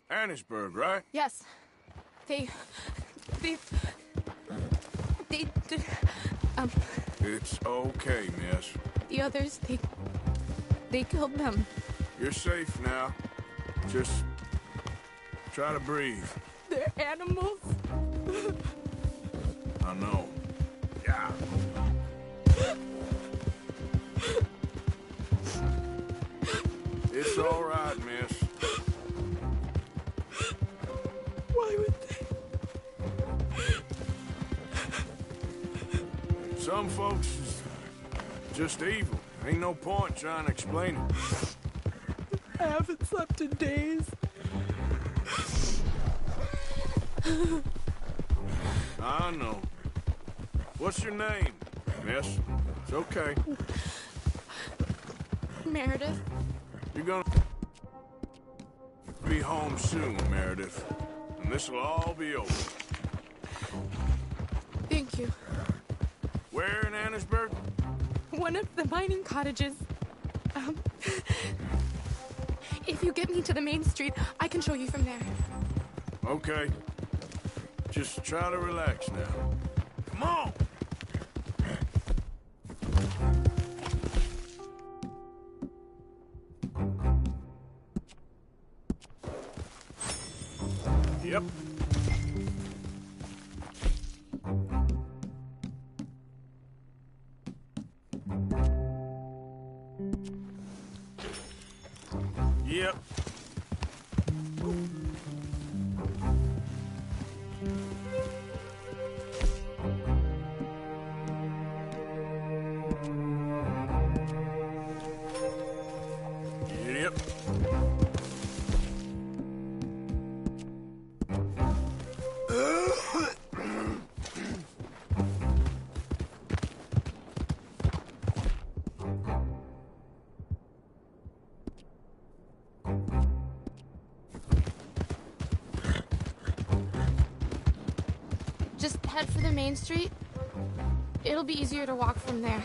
Annesburg, right? Yes. They It's okay, miss. the others, they killed them. You're safe now. Just try to breathe. They're animals. I know. Yeah. It's all right, miss. Why would they? Some folks is just evil. Ain't no point trying to explain it. I haven't slept in days. I know. What's your name, miss? It's okay. Meredith. You're gonna be home soon, Meredith. And this'll all be over. Thank you. Where in Annesburg? One of the mining cottages. If you get me to the main street, I can show you from there. Okay. Just try to relax now. Come on! Yep. Yep. Yep. Just head for the main street. It'll be easier to walk from there.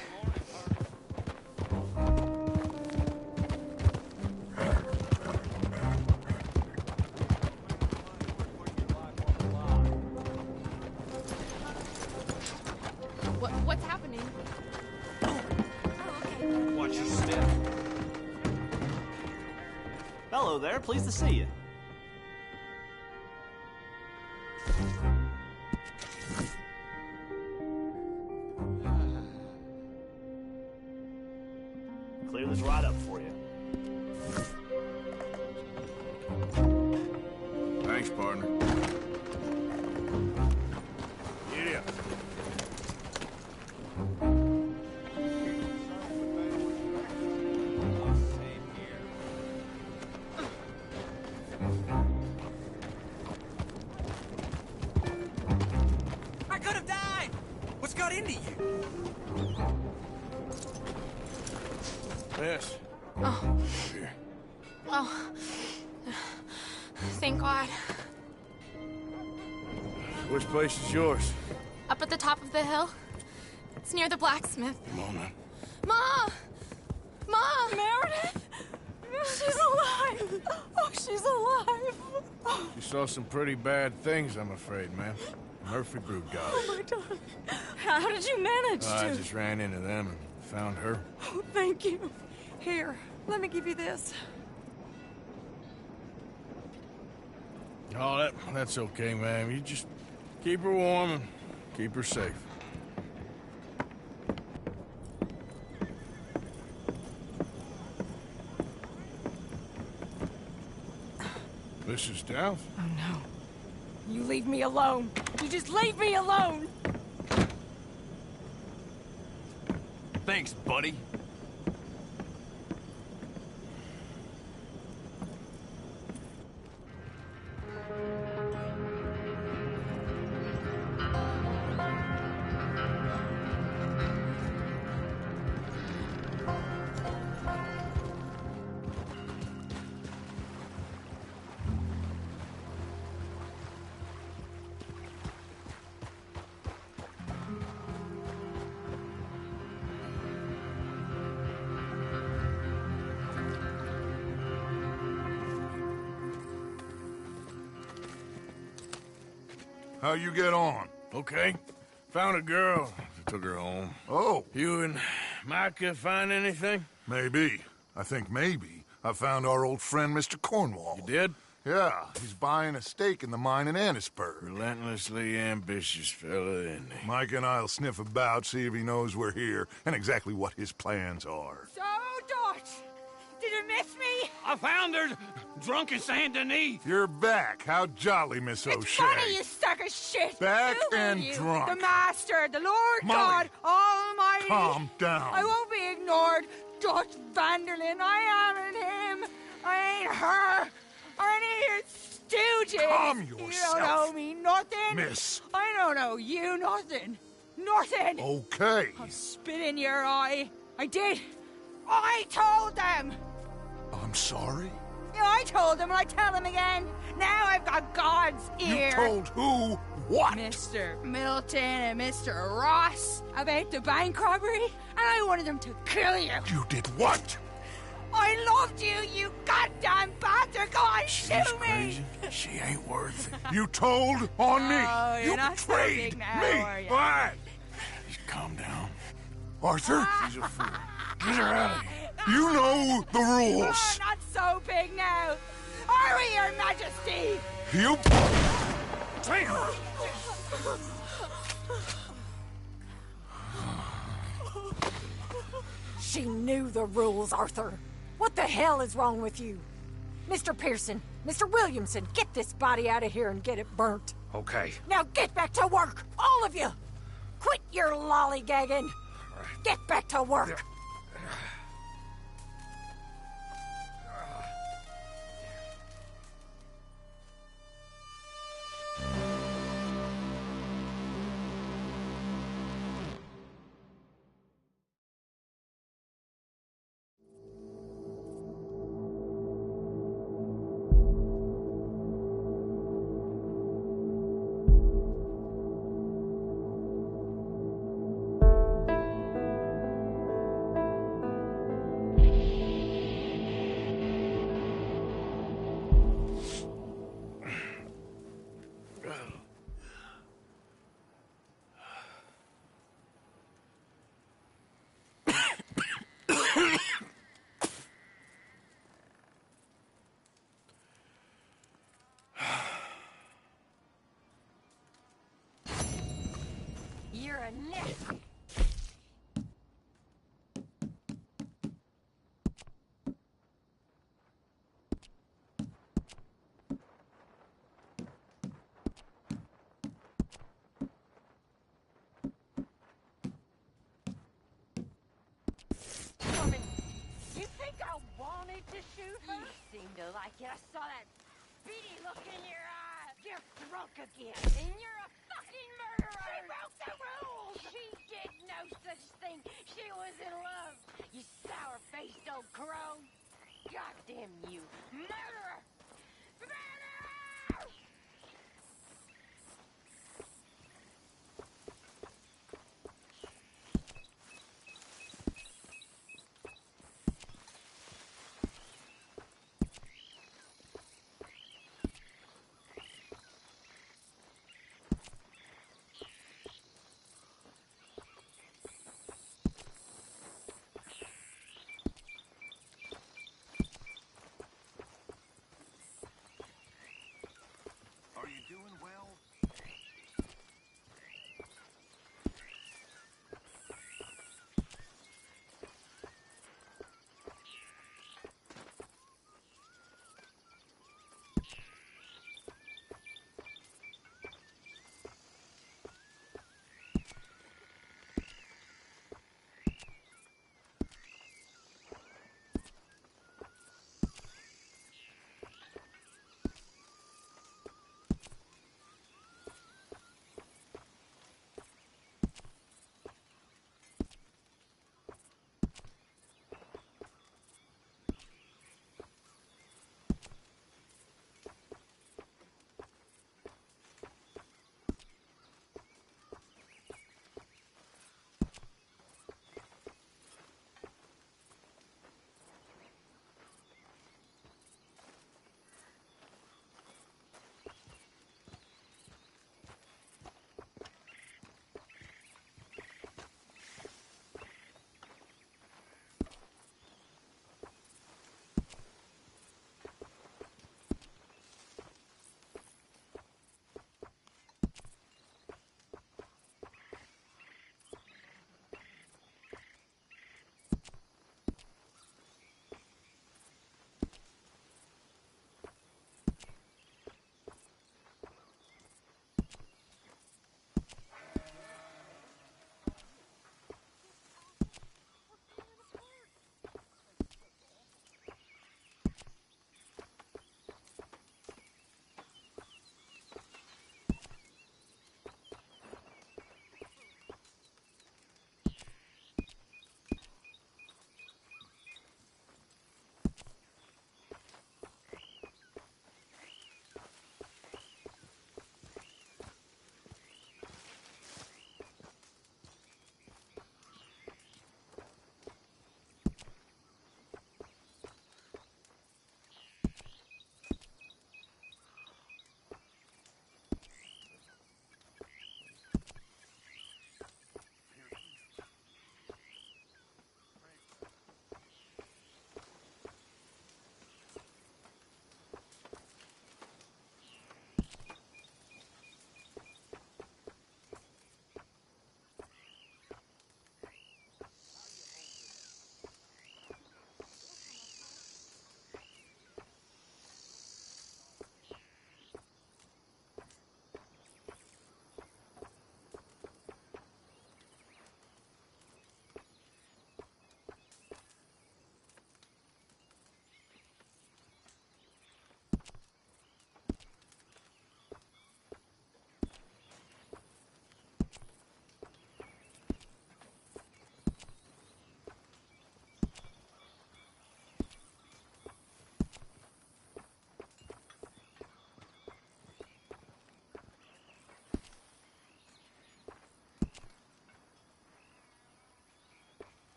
What's happening? Watch your step. Hello there, pleased to see you. Clear this right up for you. Thanks, partner. Yeah. I could have died! What's got into you? Yes. Oh. Oh. Thank God. Which place is yours? Up at the top of the hill. It's near the blacksmith. Come on, man. Ma! Ma! Meredith! She's alive! Oh, she's alive! You saw some pretty bad things, I'm afraid, ma'am. Murphy Brood guys. Oh, my darling. How did you manage to? I just ran into them and found her. Oh, thank you. Here, let me give you this. Oh, that's okay, ma'am. You just keep her warm and keep her safe. Mrs. Downs? Oh, no. You leave me alone. You just leave me alone. Thanks, buddy. How you get on? Okay. Found a girl. Took her home. Oh. You and Micah find anything? Maybe. I think maybe. I found our old friend, Mr. Cornwall. You did? Yeah. He's buying a stake in the mine in Annisburg. Relentlessly ambitious fella, isn't he? Mike and I'll sniff about, see if he knows we're here, and exactly what his plans are. So, Dot, did you miss me? I found her drunk in Saint Denis. You're back. How jolly, Miss O'Shea. It's funny, you sack of shit. Back Who are and you? drunk. The Master, the Lord Molly, God Almighty. calm down. I won't be ignored. Dutch Vanderlyn, I am in him. I ain't her. Or any of your stooges. Calm You yourself. don't know me nothing. Miss. I don't know you nothing. Nothing. Okay. I'll spit in your eye. I did. I told them. I'm sorry? Yeah, I told them and I tell them again. Now I've got God's ear. You told who what? Mr. Milton and Mr. Ross about the bank robbery, and I wanted them to kill you. You did what? I loved you, you goddamn bastard! Go on, shoot me! Crazy. She ain't worth it. You told on me. Oh, you're You not so betrayed big now, me. are you? All right. Just calm down. Arthur, She's a fool. Get her out of here. you know the rules. Oh, not so big now. Are we, Your Majesty? You... She knew the rules, Arthur. What the hell is wrong with you? Mr. Pearson, Mr. Williamson, get this body out of here and get it burnt. Okay. Now get back to work, all of you! Quit your lollygagging! Get back to work! You're a net. Woman, you think I wanted to shoot her? You seem to like it. I saw that beady look in your eye. You're drunk again, and you're a fucking murderer. She broke the rules. She did no such thing. She was in love. You sour-faced old crow. Goddamn you, murderer!